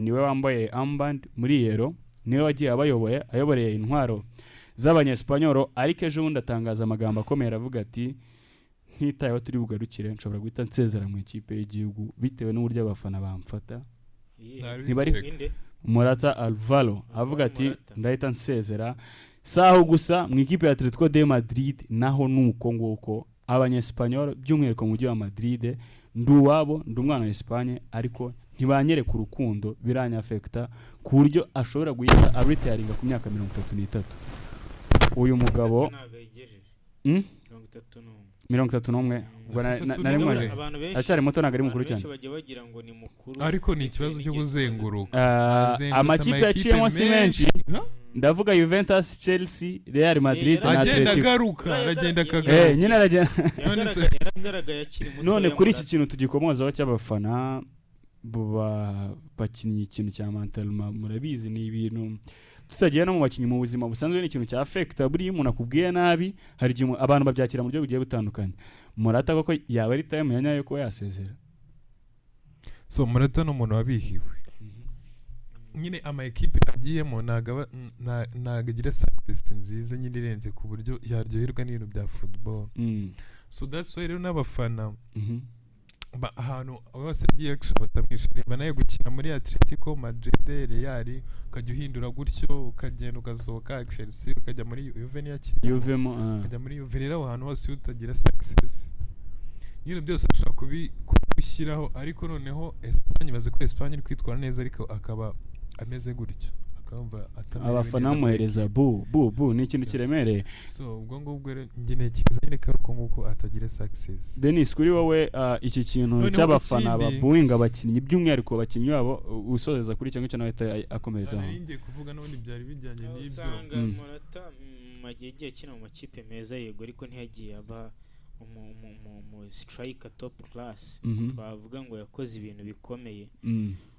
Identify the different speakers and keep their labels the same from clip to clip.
Speaker 1: niwe wambaye armband muri yero, niwe wagiye ayoboreye intwaro z'abanyespanyol, ariko ejo bundi atangaza amagambo akomeye aravuga ati ntitayeho turi bugarukire nshobora guhita nsezera mu ikipe y'igihugu bitewe n'uburyo abafana bamfata. Ntibari Morata Alvaro avuga ati ndahita nsezera. Saho gusa mu ikipe ya Atletico de Madrid naho nuko nguko abanyespanyol by'umwihariko mu mujyi wa Madrid nduwabo ndumwana wa Espagne, ariko ntibanyereka urukundo biranyafekta ku buryo ashobora guhita aritaringa ku myaka 33. Uyu mugabo 31 acyari muto ntabwo ari mukuru cyane,
Speaker 2: ariko ni ikibazo cyo kuzenguruka.
Speaker 1: Amakipe yaciyemo si menshi, ndavuga Juventus, Chelsea, Real Madrid na Atletico.
Speaker 2: Aragenda kagara
Speaker 1: nyine aragenda none kuri iki kintu tugikomozaho cy'abafana bakinnye ikintu cya mentalma, murabizi ni ibintu tutagiye no mu bakinnyi mu buzima busanzwe, ni ikintu cya affecta buri umuntu akubwiye nabi, hari abantu babyakira mu buryo bugiye butandukanye. Morata koko yaba ari time ya nyayo ko yasezera.
Speaker 2: So Morata no umuntu wabihiwe nyine ama equipe agiyemo nagagira success nziza nyine irenze ku buryo yaryoherwa n'ibintu bya football. So that's why rero n'abafana ahantu bose agiye batamwishimiye, banaye gukina muri Atletico Madrid, Real, ukajya uhindura gutyo ukagenda ugasohoka Chelsea ukajya muri Juve ukajya muri Juve, rero ahantu hose utagira success nyine byose ashaka kubishyiraho. Ariko noneho Espagne baze ko Espagne iri kwitwara neza, ariko akaba ameze gutyo akamva
Speaker 1: abafana muhereza bu ni ikintu kiremereye.
Speaker 2: So ubwo ngubwo njye nekiza nyine ko nguko atagira success.
Speaker 1: Dennis, kuri wowe iki kintu cy'abafana babuinga abakinnyi by'umwihariko abakinnyi babo usozeza kuri cyangwa cyo nawe akomereza aho.
Speaker 2: Ngiye kuvuga n'ubundi byari bijyanye n'ibyo.
Speaker 3: Usanga Morata magiye akina mu makipe meza yego, ariko ntiyagiye aba mu striker top class. Twavuga ngo yakoze ibintu bikomeye.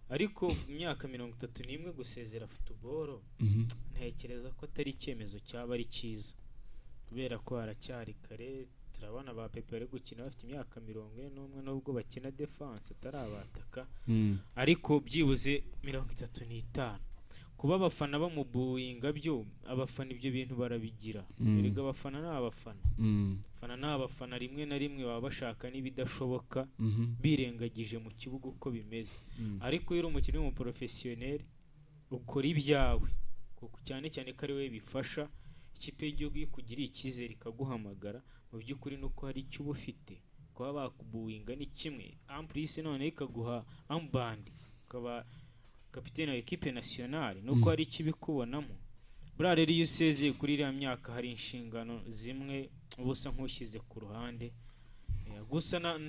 Speaker 3: Ariko imyaka 31 gusezera football ntekereza ko atari icyemezo cyaba ari cyiza, kubera ko haracyari kare. Turabona ba Pepe ari gukina bafite imyaka 41 nubwo bakina defense atarabataka, ariko byibuze 35. Kuba abafana bamubuinga byo abafana ibyo bintu barabigira. Erega abafana n'abafana rimwe na rimwe baba bashaka n'ibidashoboka birengagije mu kibuga uko bimeze. Ariko iyo umukino mu professionnel ukora ibyawe kuko cyane ko ari we bifasha ikipe y'igihugu kugira ikizere ikaguhamagara, mu by'ukuri nuko hari icyo ubufite kuba bakubuinga ni kimwe, amprise none ikaguha armband ukaba kapiteni wa equipe nationale nuko hari ikibikubonamo. Bra rero iyo usezeye kuri iriya myaka hari inshingano zimwe ubusa nk'ushyize ku ruhande. Gusa na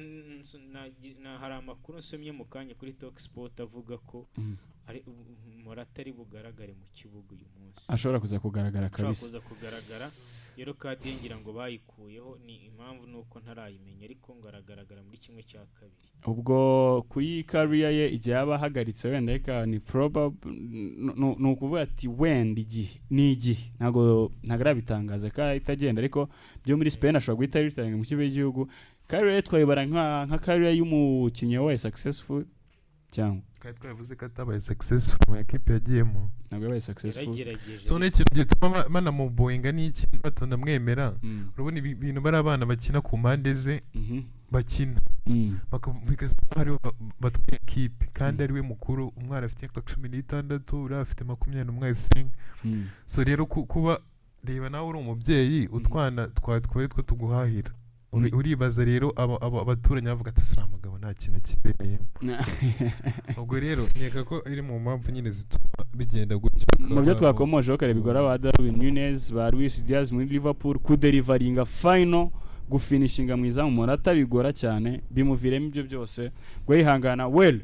Speaker 3: hari amakuru nsomye mu kanya kuri Talk Sport avuga ko ari Morata ari bugaragare mu kibuga uyu munsi,
Speaker 1: ashobora kuza kugaragara kabisa.
Speaker 3: Rero kadingira ngo bayikuyeho, ni impamvu nuko ntarayimenya, ariko ngaragaragara muri kimwe cya kabiri.
Speaker 1: Ubwo kuri career ye igihe yabahagaritse wenda reka ni probable no kuvuga ati wenda igihe ntago arabitangaza ka itagenda, ariko byo muri Spain ashobora guhita ritanga mu kibe y'igihugu. Career twayibara nka career y'umukinnyi wabaye successful cyangwa
Speaker 2: kandi twavuze ko atabaye successful mu equipe yagiyemo,
Speaker 1: ntabwo yabaye successful.
Speaker 2: So n'ikintu gituma mana mu boinga n'iki batanamwemera. Urabona ibintu bari abana bakina ku mpande ze bakina bakabika hari batwaye equipe kandi ari we mukuru, umwana afite 16 uri afite 21 I think. So rero kuba reba nawe uri umubyeyi utwana twatwaye two tuguhahira, uribaza rero abaturanye bavuga ati sura mugabo nta kintu kibereye. Ubwo rero nkeka ko iri mu mpamvu nyine zituma bigenda gutyo.
Speaker 1: Mu byo twakomoje kare bigora ba Darwin Nunez, ba Luis Diaz muri Liverpool kuderivaringa final gufinishinga mwiza mu Morata bigora cyane, bimuviremo ibyo byose. Gwe ihangana well